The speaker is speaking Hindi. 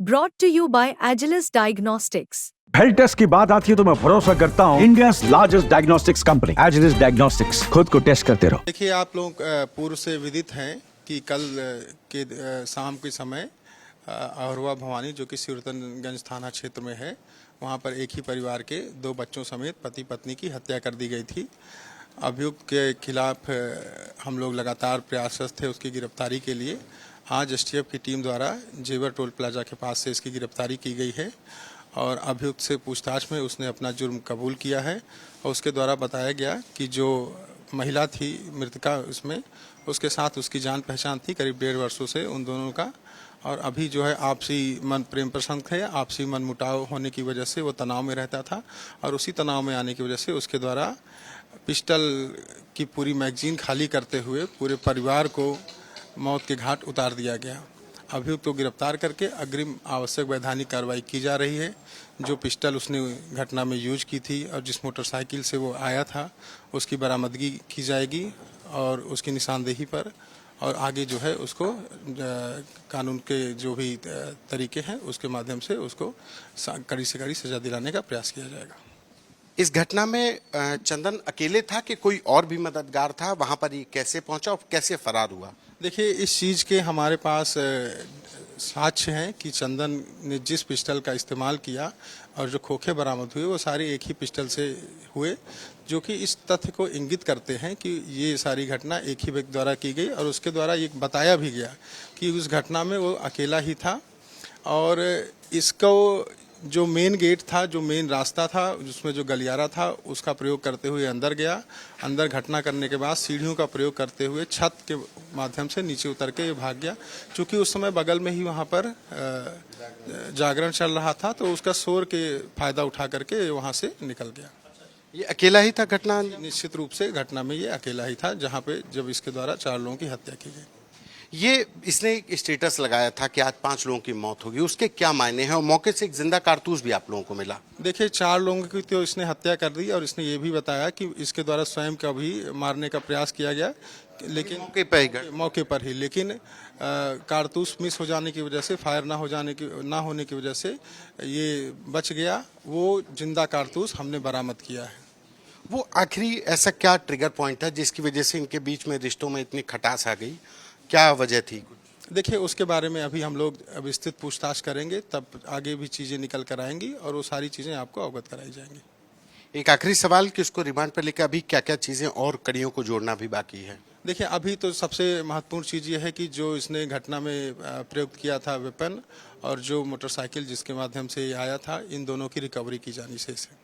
Brought to you by Agilus Diagnostics. Health test की बात आती है तो मैं भरोसा करता हूँ India largest diagnostics company Agilus diagnostics. खुद को टेस्ट करते रहो। देखिए, आप लोग पूर्व से विदित हैं कि कल के शाम के समय अहरवा भवानी जो कि सिरतनगंज थाना क्षेत्र में है, वहां पर एक ही परिवार के 2 बच्चों समेत पति पत्नी की हत्या कर दी गई थी। अभियुक्त के खिलाफ हम लोग लगातार प्रयासरत थे उसकी गिरफ्तारी के लिए। आज एसटीएफ की टीम द्वारा जेवर टोल प्लाजा के पास से इसकी गिरफ्तारी की गई है और अभियुक्त से पूछताछ में उसने अपना जुर्म कबूल किया है और उसके द्वारा बताया गया कि जो महिला थी मृतका, उसमें उसके साथ उसकी जान पहचान थी करीब 1.5 वर्षों से उन दोनों का, और अभी जो है आपसी मन प्रेम प्रसंग है, आपसी मन मुटाव होने की वजह से वो तनाव में रहता था और उसी तनाव में आने की वजह से उसके द्वारा पिस्टल की पूरी मैगजीन खाली करते हुए पूरे परिवार को मौत के घाट उतार दिया गया। अभियुक्त को गिरफ्तार करके अग्रिम आवश्यक वैधानिक कार्रवाई की जा रही है। जो पिस्टल उसने घटना में यूज की थी और जिस मोटरसाइकिल से वो आया था उसकी बरामदगी की जाएगी और उसकी निशानदेही पर, और आगे जो है उसको कानून के जो भी तरीके हैं उसके माध्यम से उसको कड़ी से कड़ी सजा दिलाने का प्रयास किया जाएगा। इस घटना में चंदन अकेले था कि कोई और भी मददगार था? वहां पर ये कैसे पहुंचा और कैसे फरार हुआ? देखिए, इस चीज़ के हमारे पास साक्ष्य हैं कि चंदन ने जिस पिस्टल का इस्तेमाल किया और जो खोखे बरामद हुए वो सारे एक ही पिस्टल से हुए, जो कि इस तथ्य को इंगित करते हैं कि ये सारी घटना एक ही व्यक्ति द्वारा की गई और उसके द्वारा ये बताया भी गया कि उस घटना में वो अकेला ही था और इसको जो मेन गेट था, जो मेन रास्ता था, जिसमें जो गलियारा था, उसका प्रयोग करते हुए अंदर गया। अंदर घटना करने के बाद सीढ़ियों का प्रयोग करते हुए छत के माध्यम से नीचे उतर के ये भाग गया। चूँकि उस समय बगल में ही वहाँ पर जागरण चल रहा था तो उसका शोर के फायदा उठा करके वहाँ से निकल गया। ये अकेला ही था घटना? निश्चित रूप से घटना में ये अकेला ही था, जहाँ पे जब इसके द्वारा 4 लोगों की हत्या की गई। ये इसने स्टेटस लगाया था कि आज 5 लोगों की मौत होगी, उसके क्या मायने हैं? और मौके से एक जिंदा कारतूस भी आप लोगों को मिला। देखिए, 4 लोगों की तो इसने हत्या कर दी और इसने ये भी बताया कि इसके द्वारा स्वयं का भी मारने का प्रयास किया गया, लेकिन मौके पर ही लेकिन कारतूस मिस हो जाने की वजह से, फायर ना होने की वजह से ये बच गया। वो जिंदा कारतूस हमने बरामद किया है। वो आखिरी ऐसा क्या ट्रिगर पॉइंट है जिसकी वजह से इनके बीच में रिश्तों में इतनी खटास आ गई? क्या वजह थी? देखिए, उसके बारे में अभी हम लोग विस्तृत पूछताछ करेंगे, तब आगे भी चीज़ें निकल कर आएंगी और वो सारी चीज़ें आपको अवगत कराई जाएंगी। एक आखिरी सवाल कि उसको रिमांड पर लेकर अभी क्या क्या चीज़ें और कड़ियों को जोड़ना भी बाकी है? देखिए, अभी तो सबसे महत्वपूर्ण चीज़ ये है कि जो इसने घटना में प्रयुक्त किया था वेपन और जो मोटरसाइकिल जिसके माध्यम से आया था, इन दोनों की रिकवरी की जानी है इसे।